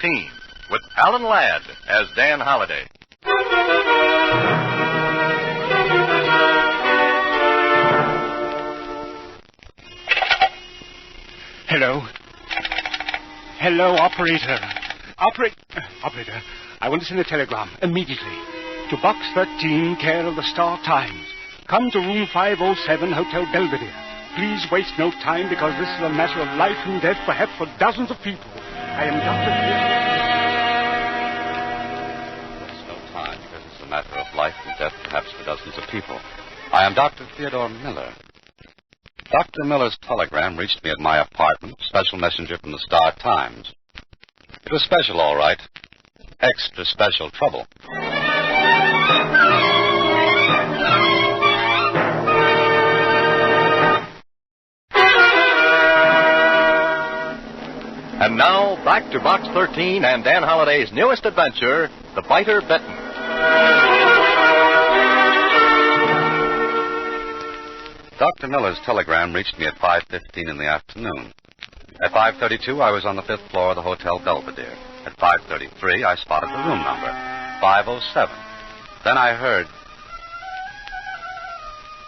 13, with Alan Ladd as Dan Holliday. Hello. Hello, operator. Operator, I want to send a telegram immediately to Box 13, care of the Star Times. Come to room 507, Hotel Belvedere. Please waste no time because this is a matter of life and death, perhaps for dozens of people. I am Dr. Waste no time because it's a matter of life and death, perhaps for dozens of people. I am Dr. Theodore Miller. Dr. Miller's telegram reached me at my apartment, special messenger from the Star Times. It was special, all right. Extra special trouble. And now, back to Box 13 and Dan Holliday's newest adventure, The Biter Bitten. Dr. Miller's telegram reached me at 5:15 in the afternoon. At 5:32, I was on the 5th floor of the Hotel Belvedere. At 5:33, I spotted the room number, 507. Then I heard...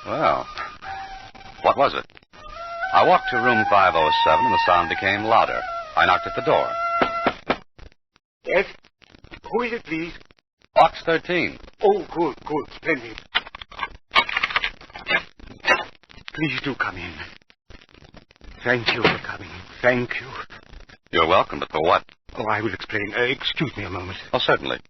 Well, what was it? I walked to room 507, and the sound became louder. I knocked at the door. Yes? Who is it, please? Box 13. Oh, good, splendid. Please do come in. Thank you for coming. Thank you. You're welcome, but for what? Oh, I will explain. Excuse me a moment. Oh, certainly.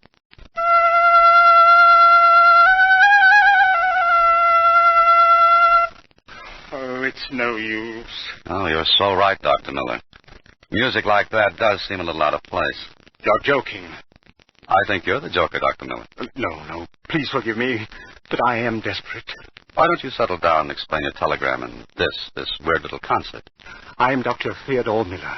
Oh, it's no use. Oh, you're so right, Dr. Miller. Music like that does seem a little out of place. You're joking. I think you're the joker, Dr. Miller. No. Please forgive me, but I am desperate. Why don't you settle down and explain your telegram and this weird little concert? I am Dr. Theodore Miller.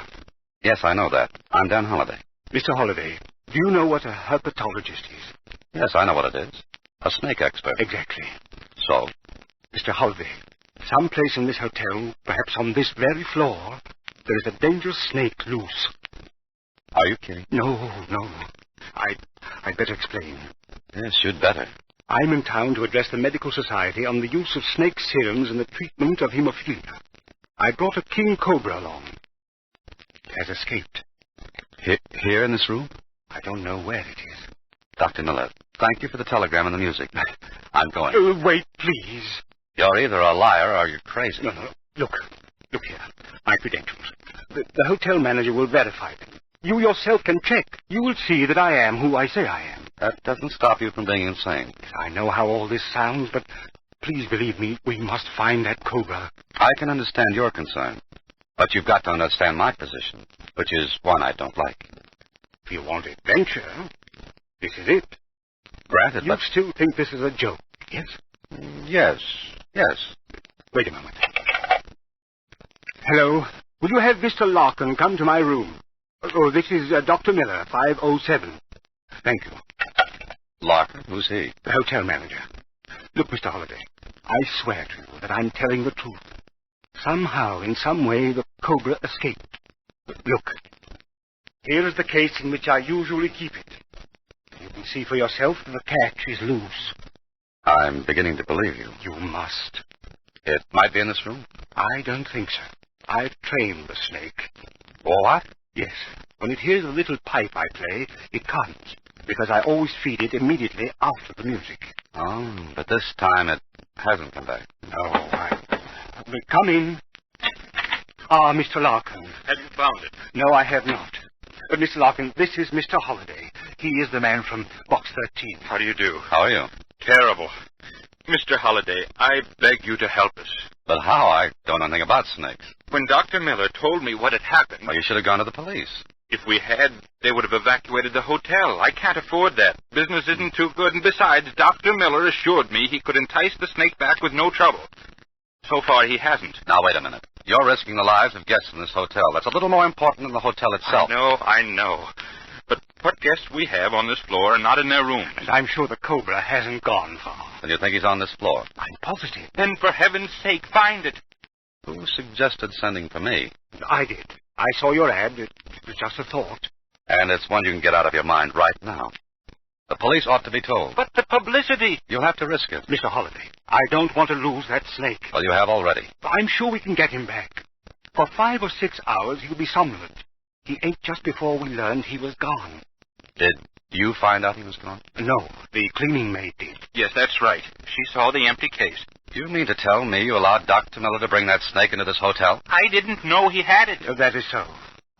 Yes, I know that. I'm Dan Holliday. Mr. Holliday, do you know what a herpetologist is? Yes, I know what it is. A snake expert. Exactly. So? Mr. Holliday, someplace in this hotel, perhaps on this very floor, there is a dangerous snake loose. Are you kidding? No. I'd better explain. Yes, you'd better. I'm in town to address the medical society on the use of snake serums in the treatment of hemophilia. I brought a king cobra along. It has escaped. Here in this room? I don't know where it is. Dr. Miller, thank you for the telegram and the music. I'm going. Wait, please. You're either a liar or you're crazy. No. Look here. My credentials. The hotel manager will verify them. You yourself can check. You will see that I am who I say I am. That doesn't stop you from being insane. I know how all this sounds, but please believe me, we must find that cobra. I can understand your concern, but you've got to understand my position, which is one I don't like. If you want adventure, this is it. Granted, You still think this is a joke, yes? Yes. Wait a moment. Hello? Will you have Mr. Larkin come to my room? Oh, this is Dr. Miller, 507. Thank you. Larkin? Who's he? The hotel manager. Look, Mr. Holliday, I swear to you that I'm telling the truth. Somehow, in some way, the cobra escaped. Look, here is the case in which I usually keep it. You can see for yourself that the catch is loose. I'm beginning to believe you. You must. It might be in this room? I don't think so. I've trained the snake. What? Yes. When it hears the little pipe I play, it comes, because I always feed it immediately after the music. Oh, but this time it hasn't come back. No, Come in. Ah, Mr. Larkin. Have you found it? No, I have not. But, Mr. Larkin, this is Mr. Holliday. He is the man from Box 13. How do you do? How are you? Terrible. Mr. Holliday, I beg you to help us. But how? I don't know anything about snakes. When Dr. Miller told me what had happened... Well, you should have gone to the police. If we had, they would have evacuated the hotel. I can't afford that. Business isn't too good, and besides, Dr. Miller assured me he could entice the snake back with no trouble. So far, he hasn't. Now, wait a minute. You're risking the lives of guests in this hotel. That's a little more important than the hotel itself. I know. But what guests we have on this floor are not in their rooms. And I'm sure the cobra hasn't gone far. Then you think he's on this floor? I'm positive. Then, for heaven's sake, find it. Who suggested sending for me? I did. I saw your ad. It was just a thought. And it's one you can get out of your mind right now. The police ought to be told. But the publicity... You'll have to risk it. Mr. Holliday, I don't want to lose that snake. Well, you have already. I'm sure we can get him back. For 5 or 6 hours, he'll be somnolent. He ate just before we learned he was gone. Did you find out he was gone? No, the cleaning maid did. Yes, that's right. She saw the empty case. You mean to tell me you allowed Dr. Miller to bring that snake into this hotel? I didn't know he had it. That is so.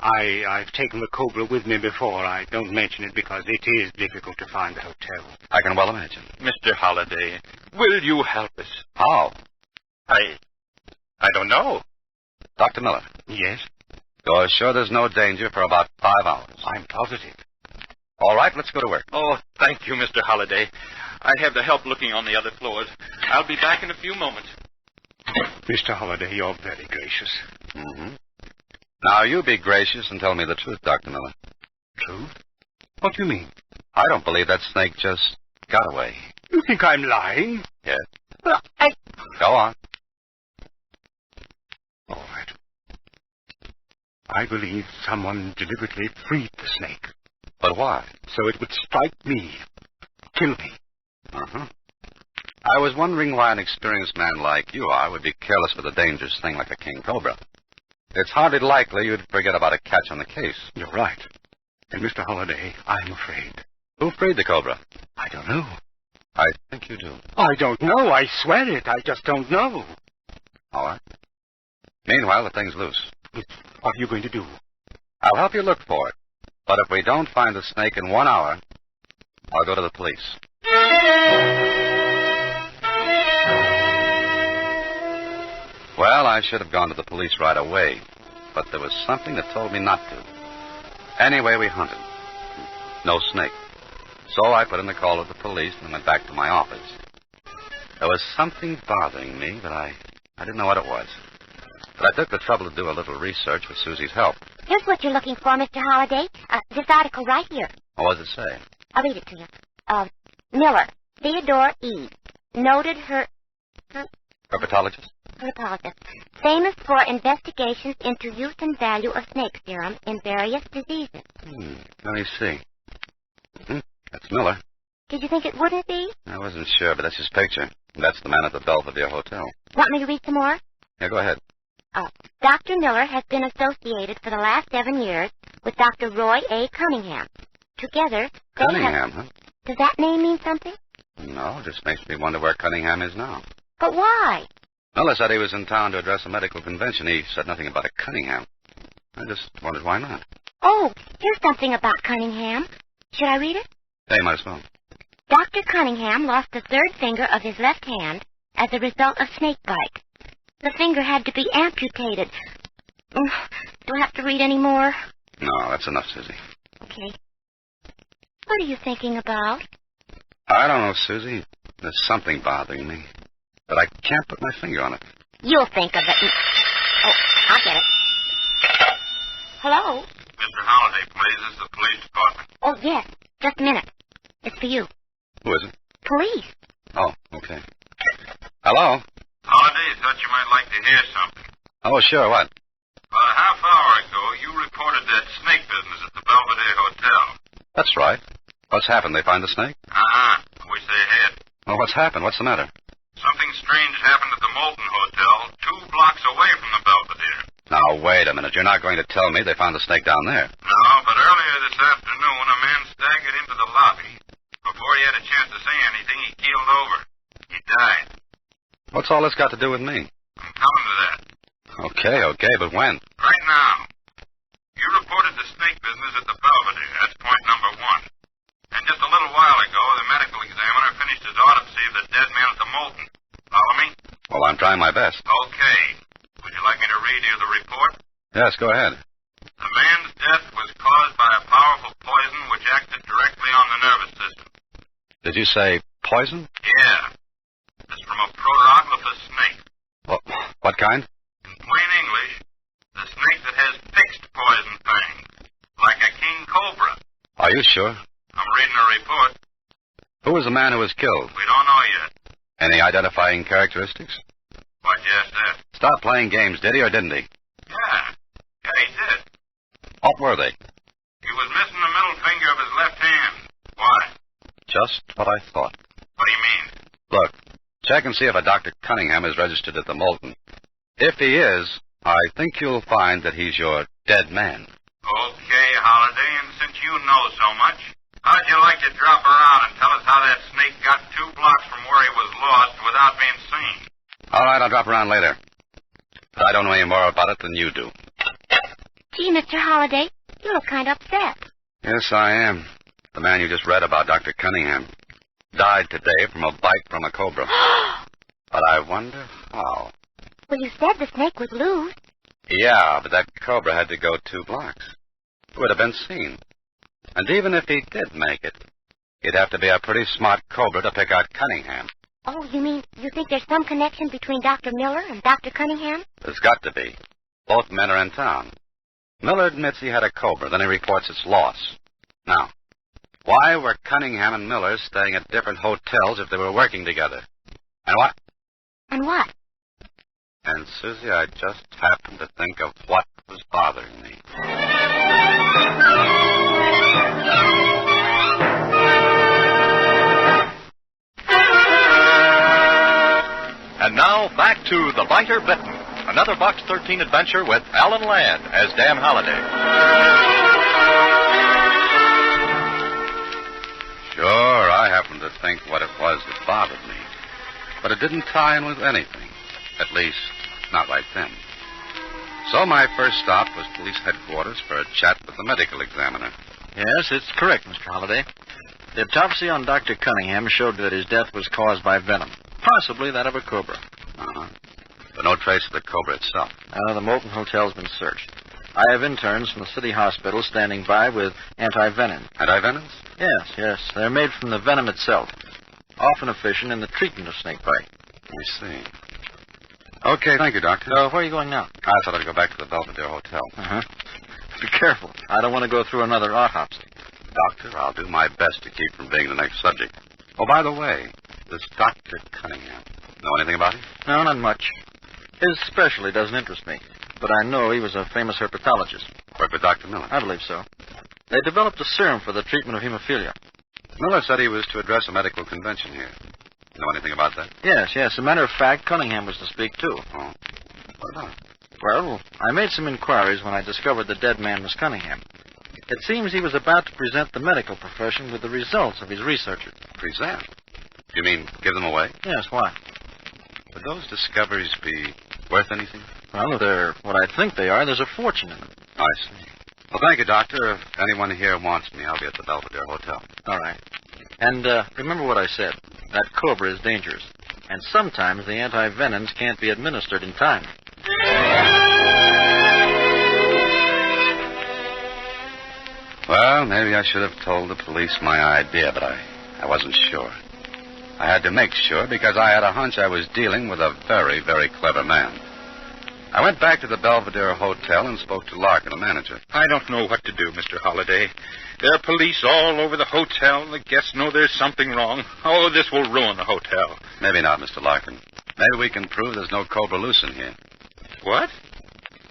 I've taken the cobra with me before. I don't mention it because it is difficult to find the hotel. I can well imagine. Mr. Holliday, will you help us? How? I don't know. Dr. Miller. Yes? You're sure there's no danger for about 5 hours? I'm positive. All right, let's go to work. Oh, thank you, Mr. Holliday. I have the help looking on the other floors. I'll be back in a few moments. Mr. Holliday, you're very gracious. Mm-hmm. Now, you be gracious and tell me the truth, Dr. Miller. Truth? What do you mean? I don't believe that snake just got away. You think I'm lying? Yes. Well, Go on. All right. I believe someone deliberately freed the snake. But why? So it would strike me. Kill me. Uh-huh. I was wondering why an experienced man like you are would be careless with a dangerous thing like a king cobra. It's hardly likely you'd forget about a catch on the case. You're right. And, Mr. Holliday, I'm afraid. Who freed the cobra? I don't know. I think you do. I don't know. I swear it. I just don't know. All right. Meanwhile, the thing's loose. What are you going to do? I'll help you look for it. But if we don't find the snake in 1 hour, I'll go to the police. Well, I should have gone to the police right away, but there was something that told me not to. Anyway, we hunted. No snake. So I put in the call to the police and went back to my office. There was something bothering me, but I didn't know what it was. But I took the trouble to do a little research with Suzy's help. Here's what you're looking for, Mr. Holliday. This article right here. What does it say? I'll read it to you. Miller, Theodore E. Noted Herpetologist? herpetologist, famous for investigations into use and value of snake serum in various diseases. Let me see. That's Miller. Did you think it wouldn't be? I wasn't sure, but that's his picture. That's the man at the Belvedere Hotel. Want me to read some more? Yeah, go ahead. Dr. Miller has been associated for the last 7 years with Dr. Roy A. Cunningham. Together, they Cunningham, have... Does that name mean something? No, it just makes me wonder where Cunningham is now. But why? Miller said he was in town to address a medical convention. He said nothing about a Cunningham. I just wondered why not. Oh, here's something about Cunningham. Should I read it? Hey, might as well. Dr. Cunningham lost the third finger of his left hand as a result of snake bite. The finger had to be amputated. Do I have to read any more? No, that's enough, Suzy. Okay. What are you thinking about? I don't know, Suzy. There's something bothering me. But I can't put my finger on it. You'll think of it. Oh, I'll get it. Hello? Mr. Holliday, please. This is the police department. Oh, yes. Just a minute. It's for you. Who is it? Police. Oh, okay. Hello? Holliday, thought you might like to hear something. Oh, sure, what? About a half hour ago, you reported that snake business at the Belvedere Hotel. That's right. What's happened? They find the snake? I wish they had. Well, what's happened? What's the matter? Something strange happened at the Moulton Hotel, 2 blocks away from the Belvedere. Now, wait a minute. You're not going to tell me they found the snake down there. No, but earlier this afternoon, a man staggered into the lobby. Before he had a chance to say anything, he keeled over. He died. What's all this got to do with me? I'm coming to that. Okay, but when? Right now. You reported the snake business at the Belvedere. That's point number 1. And just a little while ago, the medical examiner finished his autopsy of the dead man at the Moulton. Follow me? Well, I'm trying my best. Okay. Would you like me to read you the report? Yes, go ahead. The man's death was caused by a powerful poison which acted directly on the nervous system. Did you say poison? Yeah. It's from a protoglyphous snake. What kind? In plain English, the snake that has fixed poison fangs. Like a king cobra. Are you sure? I'm reading a report. Who was the man who was killed? We don't know yet. Any identifying characteristics? Why'd you ask that? Stop playing games, did he or didn't he? Yeah, he did. What were they? He He was missing the middle finger of his left hand. Why? Just what I thought. What do you mean? Look, check and see if a Dr. Cunningham is registered at the Moulton. If he is, I think you'll find that he's your dead man. Okay, Holliday, and since you know so much, how'd you like to drop around and tell us how that snake got 2 blocks from where he was lost without being seen? All right, I'll drop around later. But I don't know any more about it than you do. Gee, Mr. Holliday, you look kind of upset. Yes, I am. The man you just read about, Dr. Cunningham, died today from a bite from a cobra. But I wonder how. Well, you said the snake was loose. Yeah, but that cobra had to go 2 blocks. It would have been seen. And even if he did make it, he'd have to be a pretty smart cobra to pick out Cunningham. Oh, you mean you think there's some connection between Dr. Miller and Dr. Cunningham? There's got to be. Both men are in town. Miller admits he had a cobra, then he reports its loss. Now, why were Cunningham and Miller staying at different hotels if they were working together? And what? And what? And, Suzy, I just happened to think of what was bothering me. And now, back to The Biter Bitten, another Box 13 adventure with Alan Ladd as Dan Holliday. Sure, I happened to think what it was that bothered me. But it didn't tie in with anything. At least, not right then. So my first stop was police headquarters for a chat with the medical examiner. Yes, it's correct, Mr. Holliday. The autopsy on Dr. Cunningham showed that his death was caused by venom, possibly that of a cobra. Uh-huh. But no trace of the cobra itself. The Moulton Hotel's been searched. I have interns from the city hospital standing by with anti-venom. Anti-venoms? Yes. They're made from the venom itself, often efficient in the treatment of snake bite. I see. Okay, thank you, Doctor. Where are you going now? I thought I'd go back to the Belvedere Hotel. Uh-huh. Be careful. I don't want to go through another autopsy. Doctor, I'll do my best to keep from being the next subject. Oh, by the way, this Dr. Cunningham, know anything about him? No, not much. His specialty doesn't interest me, but I know he was a famous herpetologist. Worked with Dr. Miller? I believe so. They developed a serum for the treatment of hemophilia. Miller said he was to address a medical convention here. Know anything about that? Yes. As a matter of fact, Cunningham was to speak, too. Oh. What about it? Well, I made some inquiries when I discovered the dead man was Cunningham. It seems he was about to present the medical profession with the results of his research. Present? You mean give them away? Yes, why? Would those discoveries be worth anything? Well, if they're what I think they are, there's a fortune in them. I see. Well, thank you, Doctor. If anyone here wants me, I'll be at the Belvedere Hotel. All right. And remember what I said. That cobra is dangerous. And sometimes the anti-venoms can't be administered in time. Well, maybe I should have told the police my idea, but I wasn't sure. I had to make sure because I had a hunch I was dealing with a very, very clever man. I went back to the Belvedere Hotel and spoke to Larkin, the manager. I don't know what to do, Mr. Holliday. There are police all over the hotel. The guests know there's something wrong. Oh, this will ruin the hotel. Maybe not, Mr. Larkin. Maybe we can prove there's no cobra loose in here. What?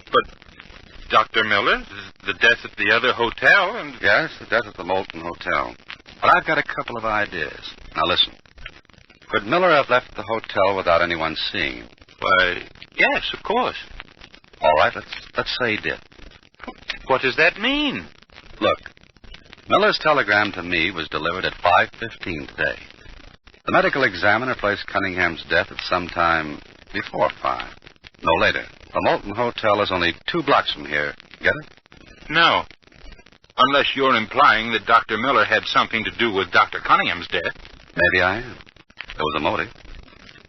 But Dr. Miller, the death at the other hotel, and... Yes, the death at the Moulton Hotel. But I've got a couple of ideas. Now, listen. Could Miller have left the hotel without anyone seeing him? Why, yes, of course. All right, let's say he did. What does that mean? Look, Miller's telegram to me was delivered at 5:15 today. The medical examiner placed Cunningham's death at some time before 5. No later. The Moulton Hotel is only 2 blocks from here. Get it? No. Unless you're implying that Dr. Miller had something to do with Dr. Cunningham's death. Maybe I am. There was a motive.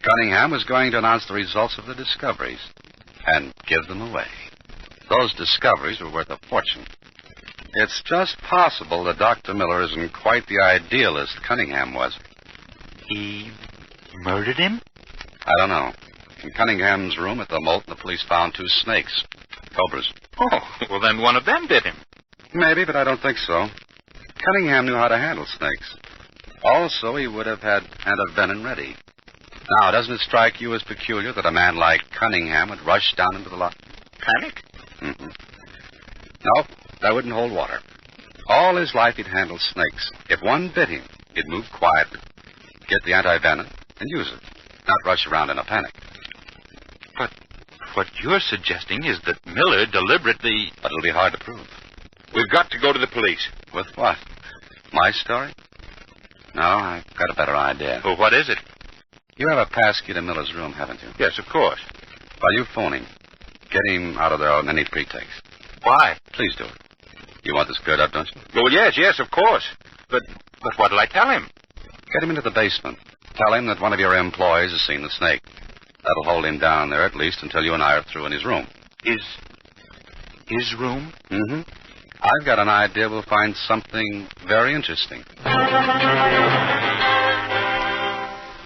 Cunningham was going to announce the results of the discoveries and give them away. Those discoveries were worth a fortune. It's just possible that Dr. Miller isn't quite the idealist Cunningham was. He murdered him? I don't know. In Cunningham's room at the Moulton, the police found 2 snakes. Cobras. Oh, well, then one of them did him. Maybe, but I don't think so. Cunningham knew how to handle snakes. Also, he would have had antivenom ready. Now, doesn't it strike you as peculiar that a man like Cunningham would rush down into the lot? Panic? Mm-hmm. No, that wouldn't hold water. All his life he'd handled snakes. If one bit him, he'd move quietly, get the anti-venom, and use it, not rush around in a panic. But what you're suggesting is that Miller deliberately... But it'll be hard to prove. We've got to go to the police. With what? My story? No, I've got a better idea. Well, what is it? You have a pass key to Miller's room, haven't you? Yes, of course. Well, you phone him. Get him out of there on any pretext. Why? Please do it. You want this cleared up, don't you? Well, yes, of course. But what'll I tell him? Get him into the basement. Tell him that one of your employees has seen the snake. That'll hold him down there at least until you and I are through in his room. His room? Mm-hmm. I've got an idea we'll find something very interesting.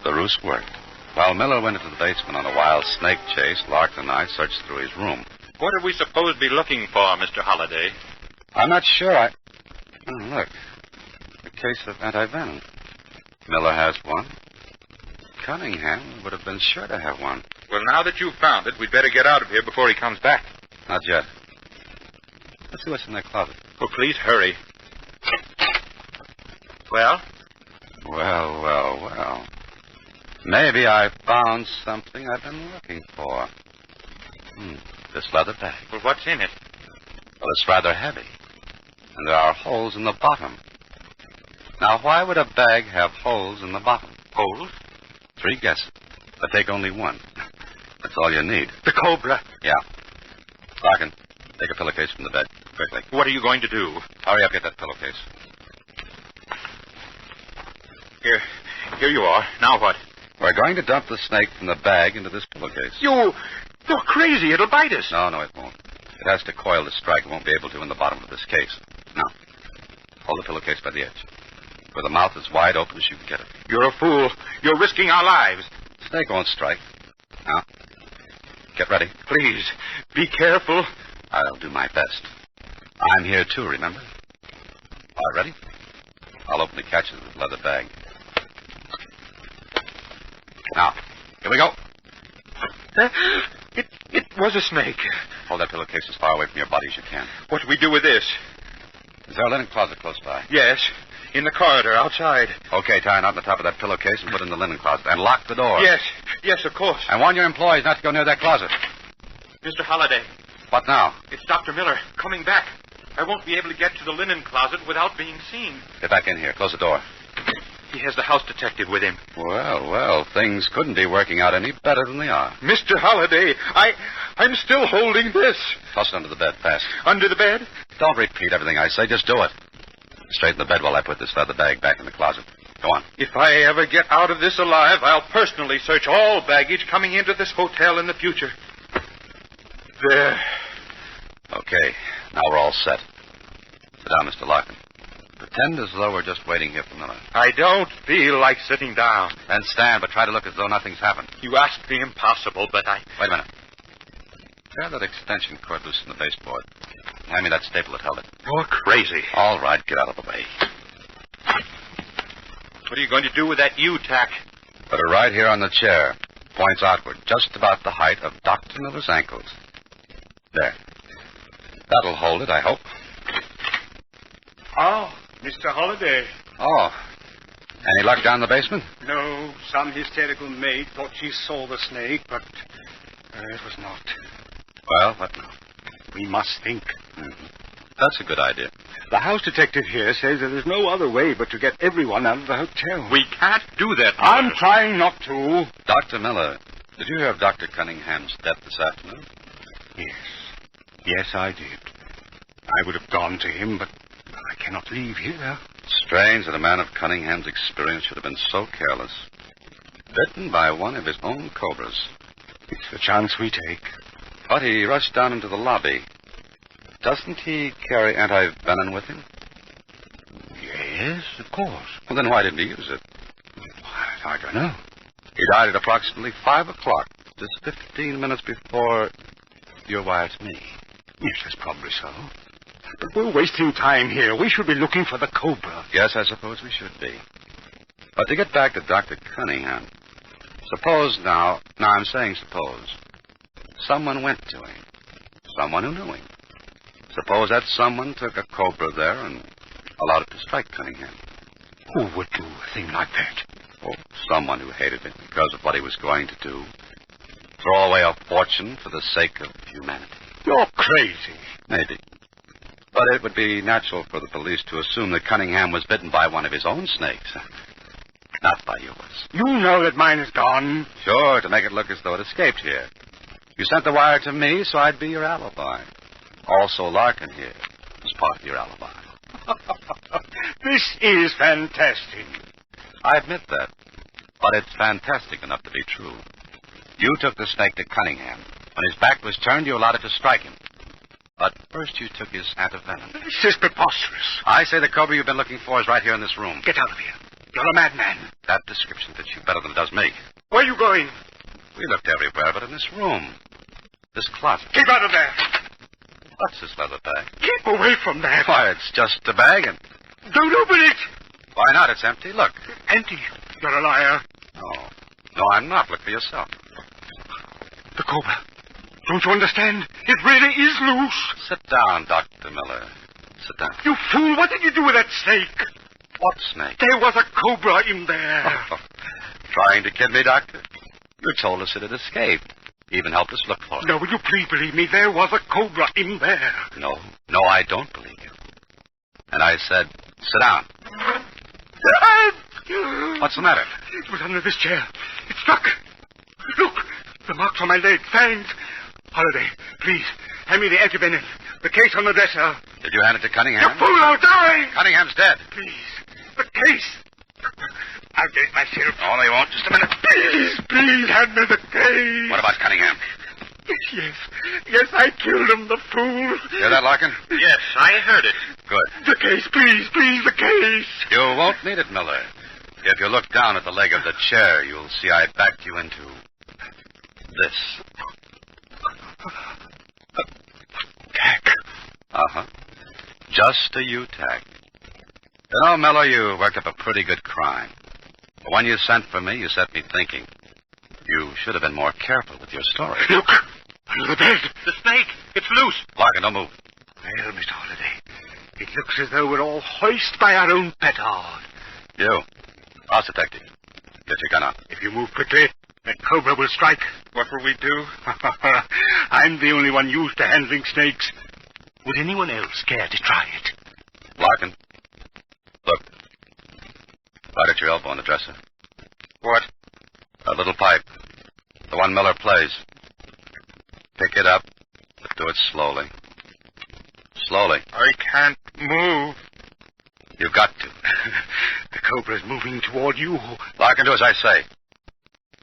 The ruse worked. While Miller went into the basement on a wild snake chase, Larkin and I searched through his room. What are we supposed to be looking for, Mr. Holliday? I'm not sure. Oh, look. A case of anti-venom. Miller has one. Cunningham would have been sure to have one. Well, now that you've found it, we'd better get out of here before he comes back. Not yet. Let's see what's in that closet. Oh, please hurry. Well? Well. Maybe I found something I've been looking for. This leather bag. Well, what's in it? Well, it's rather heavy. And there are holes in the bottom. Now, why would a bag have holes in the bottom? Holes? 3 guesses. But take only one. That's all you need. The cobra. Yeah. Larkin, take a pillowcase from the bed. Quickly. What are you going to do? Hurry up, get that pillowcase. Here you are. Now what? We're going to dump the snake from the bag into this pillowcase. You're crazy. It'll bite us. No, it won't. It has to coil to strike. It won't be able to in the bottom of this case. Now, hold the pillowcase by the edge, where the mouth is wide open as you can get it. You're a fool. You're risking our lives. Snake won't strike. Now, get ready. Please, be careful. I'll do my best. I'm here, too, remember? All right, ready? I'll open the catches of the leather bag. Now, here we go. It was a snake. Hold that pillowcase as far away from your body as you can. What do we do with this? Is there a linen closet close by? Yes, in the corridor outside. Okay, tie a knot on the top of that pillowcase and put it in the linen closet. And lock the door. Yes, of course. And warn your employees not to go near that closet. Mr. Holliday. What now? It's Dr. Miller coming back. I won't be able to get to the linen closet without being seen. Get back in here. Close the door. He has the house detective with him. Well, things couldn't be working out any better than they are. Mr. Holliday, I'm still holding this. Toss it under the bed, fast. Under the bed? Don't repeat everything I say. Just do it. Straighten the bed while I put this leather bag back in the closet. Go on. If I ever get out of this alive, I'll personally search all baggage coming into this hotel in the future. There. Okay, now we're all set. Sit down, Mr. Larkin. Pretend as though we're just waiting here for Miller. I don't feel like sitting down. Then stand, but try to look as though nothing's happened. You asked the impossible, but I... Wait a minute. Tear that extension cord loose from the baseboard. Hand me that staple that held it. You're crazy. All right, get out of the way. What are you going to do with that U-tack? Put it right here on the chair. Points outward, just about the height of Dr. Miller's ankles. There. That'll hold it, I hope. Oh, Mr. Holliday. Oh. Any luck down in the basement? No, some hysterical maid thought she saw the snake, but it was not. Well, what now? We must think. Mm-hmm. That's a good idea. The house detective here says there is no other way but to get everyone out of the hotel. We can't do that, Miller. I'm trying not to. Dr. Miller, did you hear of Dr. Cunningham's death this afternoon? Yes, I did. I would have gone to him, but I cannot leave here. Strange that a man of Cunningham's experience should have been so careless. Bitten by one of his own cobras. It's the chance we take. But he rushed down into the lobby. Doesn't he carry anti-venom with him? Yes, of course. Well, then why didn't he use it? I don't know. He died at approximately 5 o'clock, just 15 minutes before your wife's me. Yes, that's probably so. But we're wasting time here. We should be looking for the cobra. Yes, I suppose we should be. But to get back to Dr. Cunningham, suppose now I'm saying suppose, someone went to him. Someone who knew him. Suppose that someone took a cobra there and allowed it to strike Cunningham. Who would do a thing like that? Oh, someone who hated him because of what he was going to do. Throw away a fortune for the sake of humanity. You're crazy. Maybe. But it would be natural for the police to assume that Cunningham was bitten by one of his own snakes. Not by yours. You know that mine is gone. Sure, to make it look as though it escaped here. You sent the wire to me, so I'd be your alibi. Also, Larkin here was part of your alibi. This is fantastic. I admit that. But it's fantastic enough to be true. You took the snake to Cunningham. When his back was turned, you allowed it to strike him. But first you took his antivenom. This is preposterous. I say the cobra you've been looking for is right here in this room. Get out of here. You're a madman. That description fits you better than it does me. Where are you going? We looked everywhere but in this room. This closet. Keep out of there. What's this leather bag? Keep away from that. Why, it's just a bag and... Don't open it. Why not? It's empty. Look. Empty. You're a liar. No. No, I'm not. Look for yourself. The cobra. Don't you understand? It really is loose. Sit down, Dr. Miller. Sit down. You fool. What did you do with that snake? What snake? There was a cobra in there. Trying to kid me, Doctor? You told us it had escaped. Even helped us look for it. No, will you please believe me? There was a cobra in there. No, I don't believe you. And I said, sit down. What's the matter? It was under this chair. It struck. Look, the marks on my leg. Fangs. Holliday, please, hand me the antivenom. The case on the dresser. Did you hand it to Cunningham? You fool, I'll die! Cunningham's dead. Please, the case. I'll get it myself. Oh, no, you won't. Just a minute. Please, hand me the case. What about Cunningham? Yes, I killed him, the fool. Hear that, Larkin? Yes, I heard it. Good. The case, please, the case. You won't need it, Miller. If you look down at the leg of the chair, you'll see I backed you into this. Tack. Uh-huh. Just a U-tack. You know, Miller, you worked up a pretty good crime. But when you sent for me, you set me thinking. You should have been more careful with your story. Look, under the bed. The snake. It's loose. Larkin, don't move. Well, Mr. Holliday, it looks as though we're all hoisted by our own petard. You. House detective. Get your gun out. If you move quickly, that cobra will strike. What will we do? I'm the only one used to handling snakes. Would anyone else care to try it? Larkin. Look. Right at your elbow on the dresser. What? A little pipe. The one Miller plays. Pick it up, but do it slowly. Slowly. I can't move. You've got to. The cobra's moving toward you. Larkin, do as I say.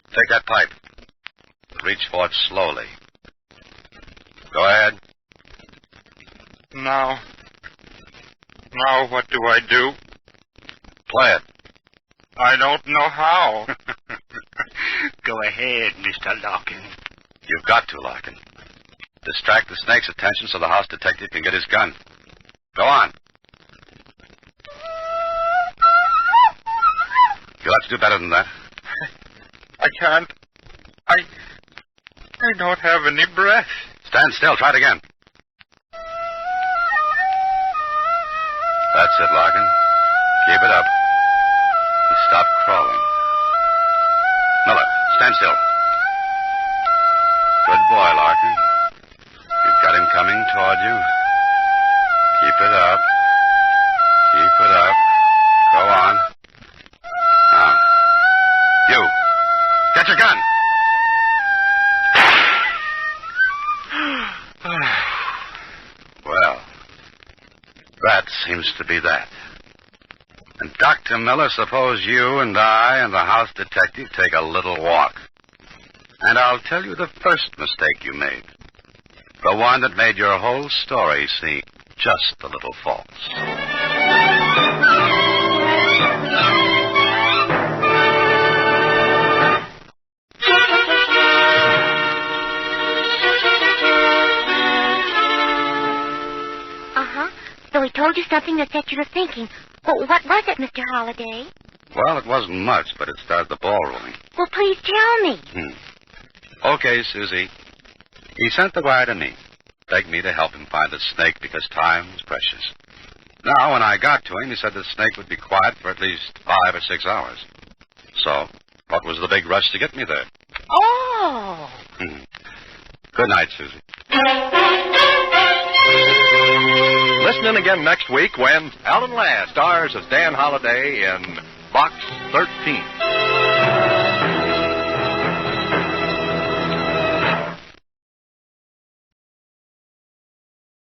Take that pipe. Reach for it slowly. Go ahead. Now what do I do? Play it. I don't know how. Go ahead, Mr. Larkin. You've got to, Larkin. Distract the snake's attention so the house detective can get his gun. Go on. You'll have to do better than that. I can't. I don't have any breath. Stand still. Try it again. That's it, Larkin. Keep it up. He stopped crawling. Miller, stand still. Good boy, Larkin. You've got him coming toward you. Keep it up. Keep it up. Go on. Now. You. Get your gun. Well, that seems to be that. And Dr. Miller, suppose you and I and the house detective take a little walk. And I'll tell you the first mistake you made. The one that made your whole story seem just a little false. So he told you something that set you to thinking. Well, what was it, Mr. Holliday? Well, it wasn't much, but it started the ball rolling. Well, please tell me. Okay, Suzy. He sent the wire to me. Begged me to help him find the snake because time was precious. Now, when I got to him, he said the snake would be quiet for at least 5 or 6 hours. So, what was the big rush to get me there? Oh. Good night, Suzy. Listen in again next week when Alan Ladd stars as Dan Holliday in Box 13.